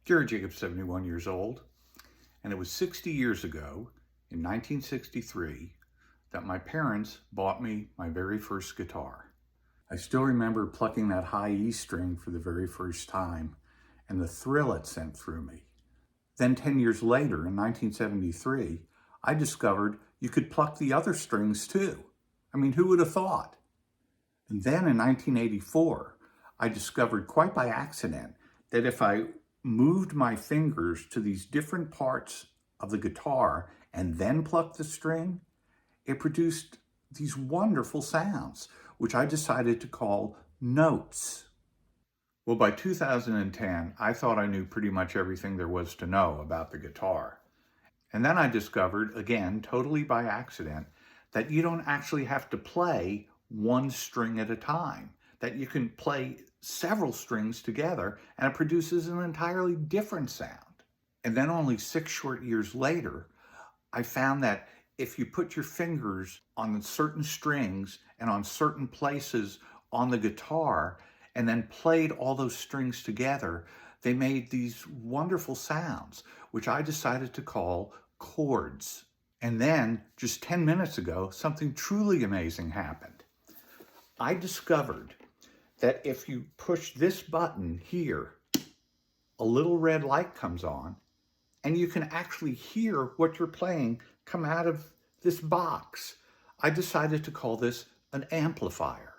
Gary Jacobs, 71 years old, and it was 60 years ago, in 1963, that my parents bought me my very first guitar. I still remember plucking that high E string for the very first time and the thrill it sent through me. Then 10 years later, in 1973, I discovered you could pluck the other strings too. I mean, who would have thought? And then in 1984, I discovered quite by accident that if I moved my fingers to these different parts of the guitar and then plucked the string, it produced these wonderful sounds, which I decided to call notes. Well, by 2010, I thought I knew pretty much everything there was to know about the guitar. And then I discovered, again, totally by accident, that you don't actually have to play one string at a time, that you can play several strings together and it produces an entirely different sound. And then only 6 short years later, I found that if you put your fingers on certain strings and on certain places on the guitar and then played all those strings together, they made these wonderful sounds, which I decided to call chords. And then, just 10 minutes ago, something truly amazing happened. I discovered that if you push this button here, a little red light comes on, and you can actually hear what you're playing come out of this box. I decided to call this an amplifier.